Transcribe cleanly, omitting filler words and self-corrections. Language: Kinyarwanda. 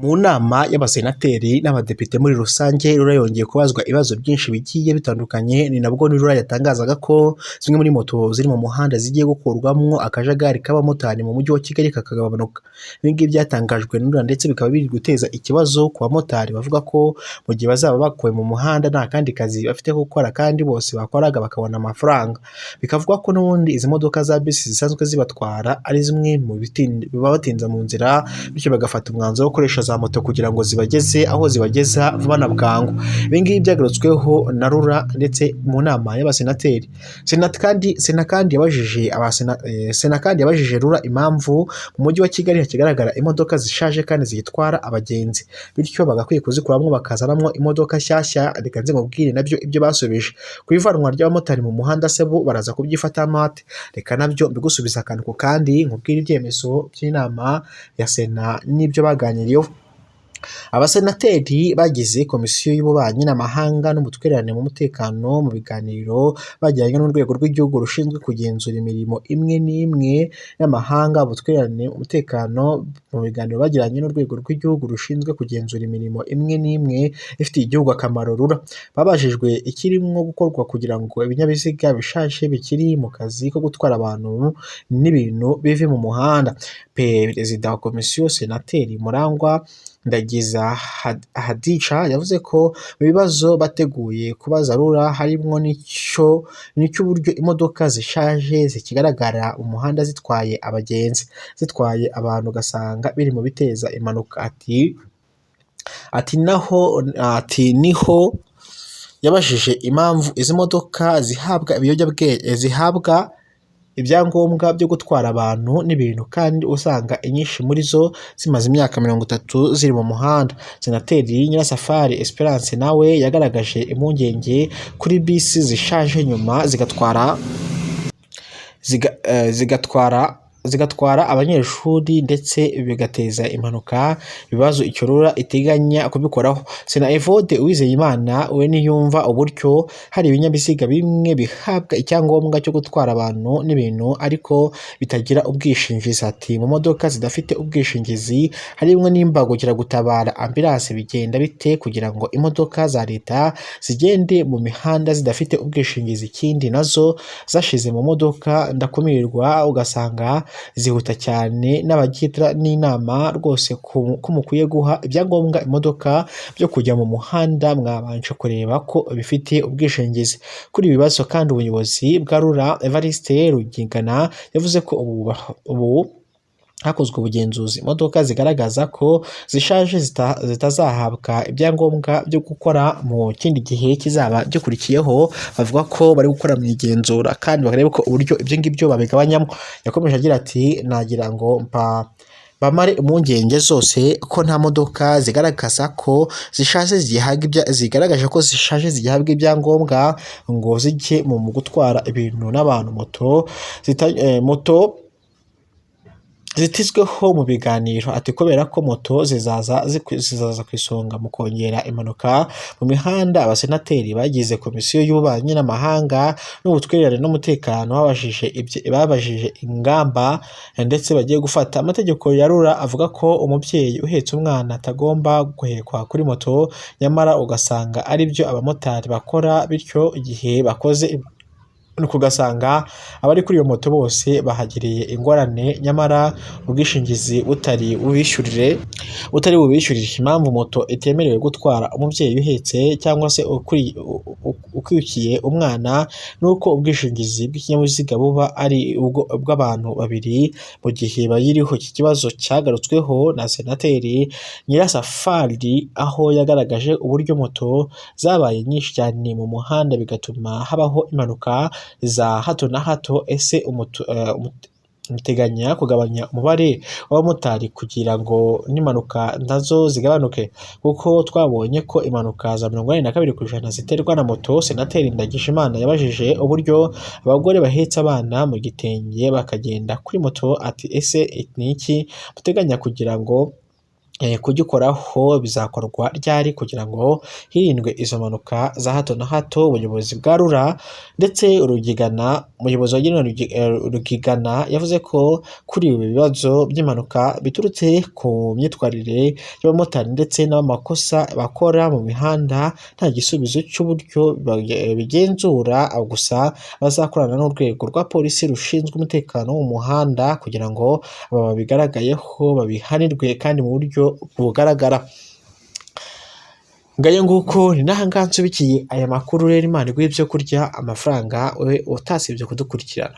Mu nama y'abasenateri n'abadepite muri rusange, Rura yongeye kubazwa ibibazo byinshi bigiye bitandukanye. Ni nabwo Rura yatangazaga ko zimwe muri moto ziri mu muhanda zigiye gukurwamo akajagari k'abamotari mu mujyi wa Kigali kakagabanuka. Ibi ngibi byatangajwe na Rura ndetse bikaba biri guteza ikibazo ku bamotari bavuga ko mu gihe bazaba bakuwe mu muhanda nta kandi kazi bafite gukora kandi bose bakoraga bakabona amafaranga. Bikavugwa ko n'ubundi izi modoka za bisi zisanzwe zibatwara ari zimwe mu bibatinza mu nzira, bityo bagafata umwanzuro wo gukoresha za moto kugira ngo zibageze aho zibageza vuba na bwangu. Ibi ngibi byagarutsweho na Rura ndetse mu nama y'abasenateri. Sena kandi yabajije Rura impamvu mu mujyi wa Kigali hakigaragara imodoka zishaje kandi zitwara abagenzi, bityo bagakwiye kuzikuramo bakazanamo imodoka nshyashya. Reka nze mubwire nabyo ibyo basubije ku ivanwa ry'abamotari mu muhanda, se bo baraza kubyifata mate. Reka nabyo mbigusubiza akantu ku kandi, nkubwire ibyemezo by'inama ya Sena n'ibyo baganiriyeho. Abasenateri bagize komisiyo y'ububanyi n'amahanga n'ubutwererane mu mutekano mu biganiro bagiranye n'urwego rw'igihugu rushinzwe kugenzura imirimo imwe n'imwe y'amahanga. Ubutwererane umutekano mu biganiro bagiranye n'urwego rw'igihugu rushinzwe kugenzura imirimo imwe n'imwe ifitiye igihugu akamaro. Rura babajijwe ikirimo gukorwa kugira ngo ibinyabiziga bishaje bikiri mu kazi ko gutwara abantu n'ibintu bive mu muhanda. Perezida wa komisiyo Senateri Murangwa Ndagiza Hadija yavuze ko mu bibazo bateguye kubaza Rura harimo n'icy'uburyo imodoka zishaje zikigaragara mu muhanda zitwaye abagenzi, zitwaye abantu, ugasanga biri mu biteza impanuka. Ati niho yabajije impamvu izi modoka zihabwa ibyangombwa byo gutwara abantu n'ibintu kandi usanga inyinshi muri zo zimaze imyaka 30 ziri mu muhanda. Senateri Nyirasafari Esperance nawe yagaragaje impungenge kuri bisi zishaje nyuma zigatwara abanyeshuri ndetse bigateza impanuka. Ibibazo icyo Rura iteganya kubikoraho. Sena Evode Uwizeyimana we niyumva uburyo hari ibinyabiziga bimwe bihabwa icyangombwa cyo gutwara abantu n'ibintu ariko bitagira ubwishingizi. Ati mu modoka zidafite ubwishingizi harimo n'imbangukiragutabara ambulance, bigenda bite kugira ngo imodoka za leta zigende mu mihanda zidafite ubwishingizi? Ikindi nazo zashize mu modoka ndakumirwa, ugasanga zihuta cyane. N'abagira n'inama rwose ko mukwiye guha ibyangombwa imodoka byo kujya mu muhanda mwabanje kureba ko bifite ubwishingizi. Kuri ibi bibazo kandi ubuyobozi bwa Rura Evariste Rugigana yavuze ko ubu hakozwe ubugenzuzi imodoka zigaragaza ko zishaje zitazahabwa ibyangombwa byo gukora mu kindi gihe kizaba gikurikiyeho. Bavuga ko bari gukora mu igenzura kandi bakareba ko uburyo ibyo ngibyo babigabanyamo. Yakomeje agira ati nagira ngo bamare impungenge zose ko nta modoka zigaragaza ko zishaje zigaragaje ko zishaje zihabwa ibyangombwa ngo zijye mu gutwara ibintu n'abantu. Moto zitizweho mu biganiro. Ati kubera ko moto zizaza ku isonga mu kongera impanuka mu mihanda. Abasenateri bagize komisiyo y'ububanyi n'amahanga n'ubutwererane n'umutekano babajije ingamba ndetse bagiye gufata. Amategeko ya Rura avuga ko umubyeyi uhetse umwana atagomba guhekwa kuri moto, nyamara ugasanga ari byo abamotari bakora, bityo igihe bakoze ugasanga abari kuri iyo moto bose bahagiriye ingorane, nyamara ubwishingizi butari bubishyurire. Impamvu moto itemerewe gutwara umubyeyi uhetse cyangwa se ukwikiye umwana nuko ubwishingizi bw'ikinyabiziga buba ari ubw'abantu babiri mu gihe bayiriho. Iki kibazo cyagarutsweho na Senateri Nyirasafari aho yagaragaje uburyo moto zabaye nyinshi cyane mu muhanda bigatuma habaho impanuka za hato na hato. Ese muteganya kugabanya umubare w'abamotari kugira ngo n'impanuka nazo zigabanuke? Kuko twabonye ko impanuka za 42% ziterwa na moto. Senateri Ndagijimana yabajije uburyo abagore bahetse abana mu gitenge bakagenda kuri moto. Ati ese ni iki muteganya kugira ngo kugikoraho bizakorwa ryari kugira ngo hirindwe izo mpanuka za hato na hato. Ubuyobozi bwa RURA ndetse umuyobozi wagenewe Rugigana yavuze ko kuri ibi bibazo by'impanuka biturutse ku myitwarire y'abamotari ndetse n'amakosa bakora mu mihanda nta gisubizo cy'uburyo bigenzura, gusa bazakorana n'urwego rwa polisi rushinzwe umutekano wo mu muhanda kugira ngo babigaragayeho babihanirwe kandi mu buryo bugaragara. Ngayo nguko ni naha ngaha nsubikiye aya makuru rero, Imana iguhe ibyo kurya amafaranga, wowe utasibye kudukurikirana.